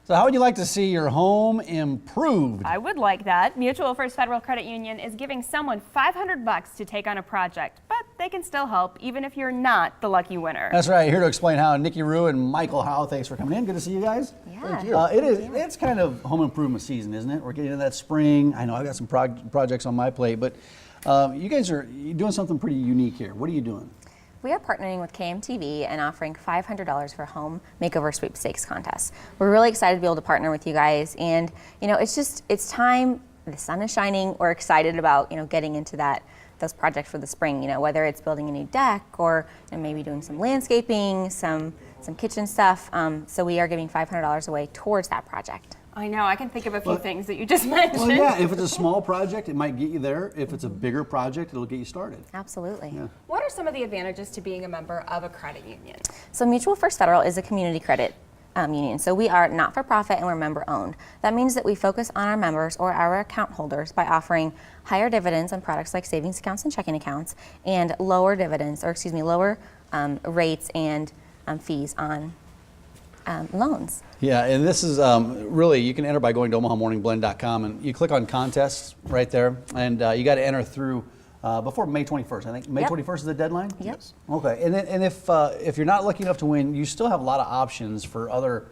So how would you like to see your home improved? I would like that. Mutual First Federal Credit Union is giving someone $500 to take on a project, but they can still help even if you're not the lucky winner. That's right. Here to explain how, Nikki Rue and Michael Howe. Thanks for coming in. Good to see you guys. Yeah. Thank you. It's kind of home improvement season, isn't it? We're getting into that spring. I know I've got some projects on my plate, but you guys are doing something pretty unique here. What are you doing? We are partnering with KMTV and offering $500 for Home Makeover Sweepstakes contest. We're really excited to be able to partner with you guys, and it's time. The sun is shining. We're excited about getting into those projects for the spring. Whether it's building a new deck or maybe doing some landscaping, some kitchen stuff. So we are giving $500 away towards that project. I know, I can think of a few things that you just mentioned. Well, yeah, if it's a small project, it might get you there. If it's a bigger project, it'll get you started. Absolutely. Yeah. What are some of the advantages to being a member of a credit union? So Mutual First Federal is a community credit union. So we are not-for-profit and we're member-owned. That means that we focus on our members or our account holders by offering higher dividends on products like savings accounts and checking accounts, and lower rates and fees on loans. Yeah, and this is really, you can enter by going to omahamorningblend.com, and you click on contests right there, and you got to enter through before May 21st. I think May 21st is the deadline? Yep. Yes. Okay, and if you're not lucky enough to win, you still have a lot of options for other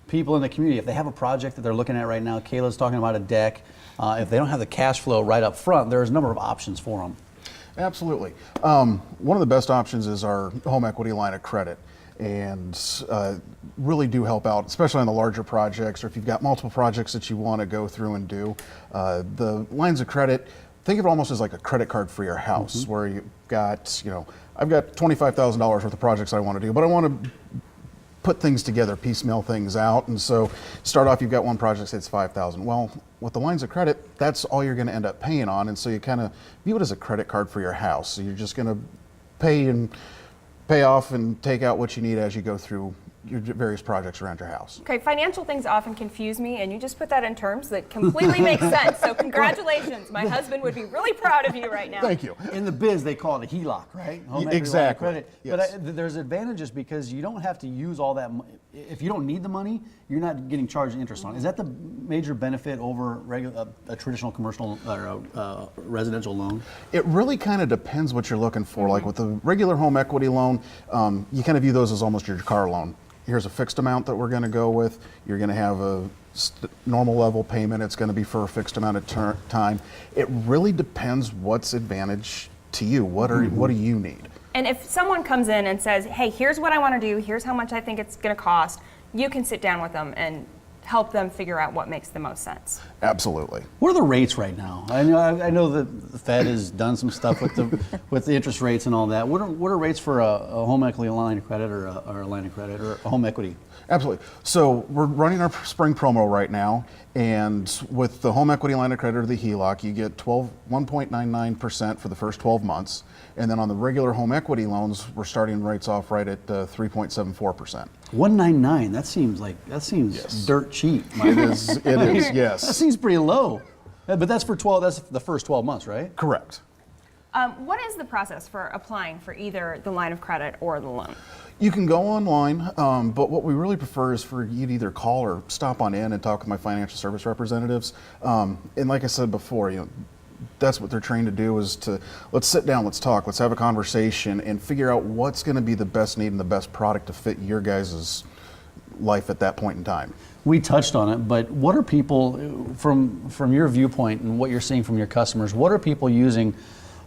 people in the community. If they have a project that they're looking at right now, Kayla's talking about a deck, if they don't have the cash flow right up front, there's a number of options for them. Absolutely. One of the best options is our home equity line of credit, and really do help out, especially on the larger projects, or if you've got multiple projects that you want to go through and do. The lines of credit, think of it almost as like a credit card for your house, where you've got, I've got $25,000 worth of projects I want to do, but I want to put things together, piecemeal things out, and so start off, you've got one project that's $5,000. Well, with the lines of credit, that's all you're going to end up paying on, and so you kind of view it as a credit card for your house. So you're just going to pay off and take out what you need as you go through your various projects around your house. Okay, financial things often confuse me, and you just put that in terms that completely make sense. So congratulations. My husband would be really proud of you right now. Thank you. In the biz, they call it a HELOC, right? Home equity line of Exactly. credit. Yes. But there's advantages because you don't have to use all that money. If you don't need the money, you're not getting charged interest on it. Is that the major benefit over a traditional commercial or residential loan? It really kind of depends what you're looking for. Like with the regular home equity loan, you kind of view those as almost your car loan. Here's a fixed amount that we're going to go with. You're going to have a normal level payment. It's going to be for a fixed amount of time. It really depends what's advantage to you. What do you need? And if someone comes in and says, hey, here's what I want to do, here's how much I think it's going to cost, you can sit down with them and help them figure out what makes the most sense. Absolutely. What are the rates right now? I know that the Fed has done some stuff with the interest rates and all that. What are rates for a home equity line of credit or a line of credit or a home equity? Absolutely. So we're running our spring promo right now, and with the home equity line of credit or the HELOC, you get 1.99% for the first 12 months. And then on the regular home equity loans, we're starting rates off right at 3.74%. 1.99. That seems Yes. dirt cheap. It is, yes. That seems pretty low. But that's for 12. That's the first 12 months, right? Correct. What is the process for applying for either the line of credit or the loan? You can go online, but what we really prefer is for you to either call or stop on in and talk with my financial service representatives. And like I said before, that's what they're trained to do, is let's sit down, let's talk, let's have a conversation and figure out what's going to be the best need and the best product to fit your guys' life at that point in time. We touched on it, but what are people, from your viewpoint and what you're seeing from your customers, what are people using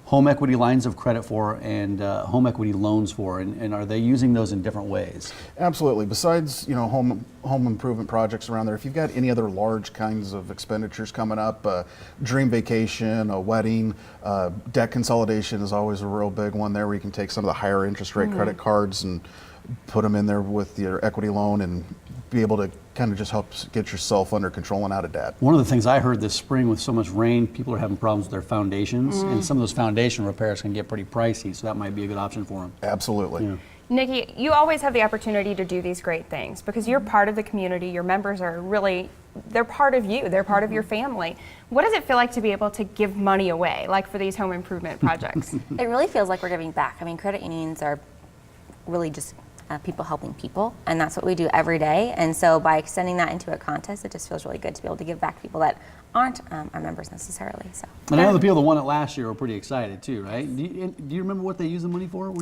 home equity lines of credit for and home equity loans for, and are they using those in different ways? Absolutely. Besides, home improvement projects around there, if you've got any other large kinds of expenditures coming up, dream vacation, a wedding, debt consolidation is always a real big one there, where you can take some of the higher interest rate credit cards and put them in there with your equity loan and be able to kind of just help get yourself under control and out of debt. One of the things I heard this spring, with so much rain, people are having problems with their foundations, and some of those foundation repairs can get pretty pricey, so that might be a good option for them. Absolutely. Yeah. Nikki, you always have the opportunity to do these great things because you're part of the community. Your members are they're part of you. They're part of your family. What does it feel like to be able to give money away, like for these home improvement projects? It really feels like we're giving back. I mean, credit unions are really just people helping people, and that's what we do every day. And so by extending that into a contest, it just feels really good to be able to give back to people that aren't our members necessarily. So. And I know the people that won it last year were pretty excited too, right? Do you remember what they used the money for?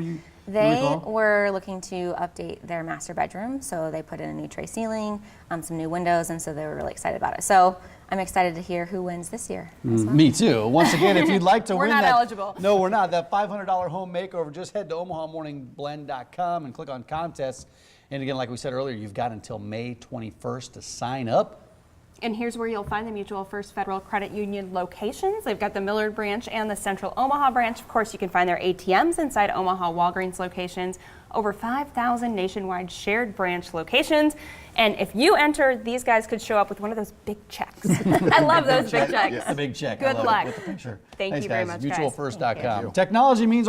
They were looking to update their master bedroom, so they put in a new tray ceiling, some new windows, and so they were really excited about it. So I'm excited to hear who wins this year. As well. Me too. Once again, if you'd like to We're win not that, eligible. No, we're not. That $500 home makeover, just head to omahamorningblend.com and click on contests. And again, like we said earlier, you've got until May 21st to sign up. And here's where you'll find the Mutual First Federal Credit Union locations. They've got the Millard branch and the Central Omaha branch. Of course, you can find their ATMs inside Omaha Walgreens locations. Over 5,000 nationwide shared branch locations. And if you enter, these guys could show up with one of those big checks. I love those big checks. A big check. Good I love luck. It with the picture. Thank Thanks, you very guys. much, guys. Mutualfirst.com. Thank you. Technology means